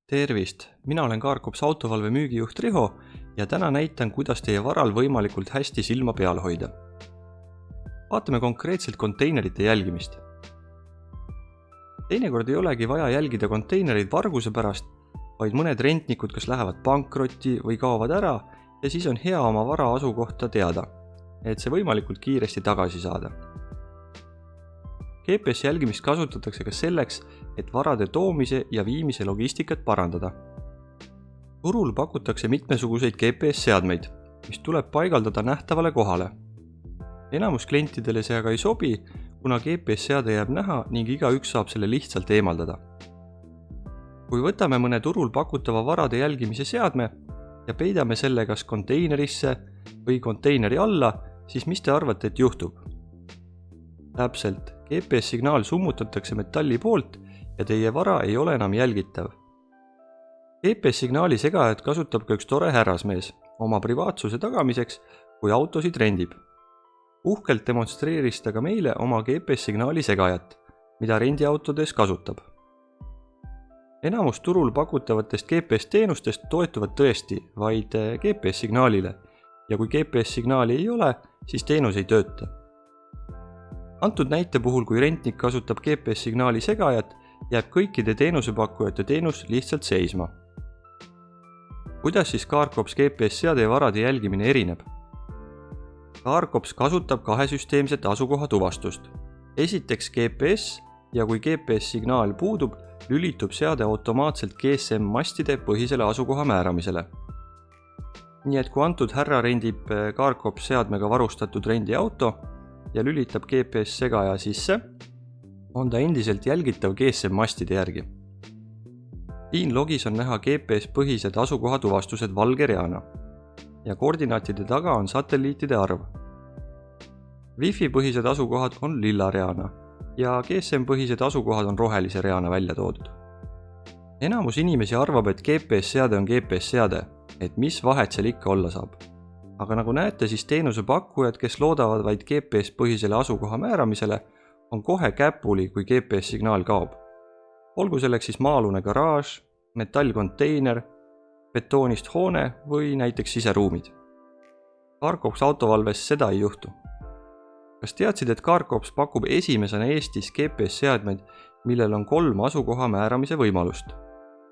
Tervist, mina olen CarGops autovalve müügijuht Riho ja täna näitan, kuidas teie varal võimalikult hästi silma peal hoida. Vaatame konkreetselt konteinerite jälgimist. Teinekord ei olegi vaja jälgida konteinereid varguse pärast, vaid mõned rentnikud kas lähevad pankrotti või kaovad ära ja siis on hea oma vara asukohta teada, et see võimalikult kiiresti tagasi saada. GPS jälgimist kasutatakse ka selleks, et varade toomise ja viimise logistikat parandada. Turul pakutakse mitmesuguseid GPS-seadmeid, mis tuleb paigaldada nähtavale kohale. Enamus klientidele see aga ei sobi, kuna GPS-seade jääb näha ning igaüks saab selle lihtsalt eemaldada. Kui võtame mõne turul pakutava varade jälgimise seadme ja peidame selle kas konteinerisse või konteineri alla, siis mis te arvate, et juhtub? Täpselt, GPS-signaal summutatakse metalli poolt ja teie vara ei ole enam jälgitav. GPS-signaali segajat kasutab ka üks tore härrasmees oma privaatsuse tagamiseks, kui autosid rendib. Uhkelt demonstreeris ta ka meile oma GPS-signaali segajat, mida rendiautodes kasutab. Enamus turul pakutavatest GPS-teenustest toetuvad tõesti vaid GPS-signaalile ja kui GPS-signaali ei ole, siis teenus ei tööta. Antud näite puhul, kui rentnik kasutab GPS-signaali segajat, jääb kõikide teenusepakkujate teenus lihtsalt seisma. Kuidas siis CarGops GPS-seade ja varade jälgimine erineb? CarGops kasutab kahesüsteemset asukoha tuvastust. Esiteks GPS ja kui GPS-signaal puudub, lülitub seade automaatselt GSM-mastide põhisele asukoha määramisele. Nii et kui antud härra rendib CarGops seadmega varustatud rendiauto ja lülitab GPS-segaja sisse, on ta endiselt jälgitav GSM-mastide järgi. InLogis on näha GPS-põhised asukoha tuvastused valge reana ja koordinaatide taga on satelliitide arv. Wi-Fi-põhised asukohad on lilla reana ja GSM-põhised asukohad on rohelise reana välja toodud. Enamus inimesi arvab, et GPS-seade on GPS-seade, et mis vahet seal ikka olla saab. Aga nagu näete, siis teenusepakkujad, kes loodavad vaid GPS-põhisele asukoha määramisele, on kohe käpuli, kui GPS-signaal kaob. Olgu selleks siis maa-alune garaaž, metallkonteiner, betoonist hoone või näiteks siseruumid. CarGops autovalves seda ei juhtu. Kas teadsid, et CarGops pakub esimesena Eestis GPS-seadmeid, millel on 3 asukoha määramise võimalust?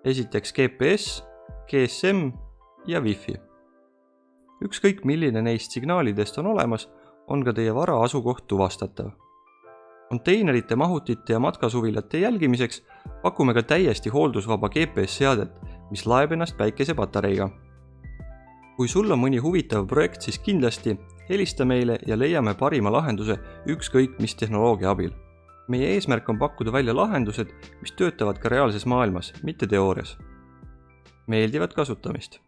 Esiteks GPS, GSM ja Wi-Fi. Ükskõik milline neist signaalidest on olemas, on ka teie vara asukoht tuvastatav. Konteinerite, mahutite ja matkasuvilate jälgimiseks pakume ka täiesti hooldusvaba GPS-seadet, mis laeb ennast päikesepatareiga. Kui sul on mõni huvitav projekt, siis kindlasti helista meile ja leiame parima lahenduse ükskõik mis tehnoloogia abil. Meie eesmärk on pakkuda välja lahendused, mis töötavad ka reaalses maailmas, mitte teoorias. Meeldivat kasutamist!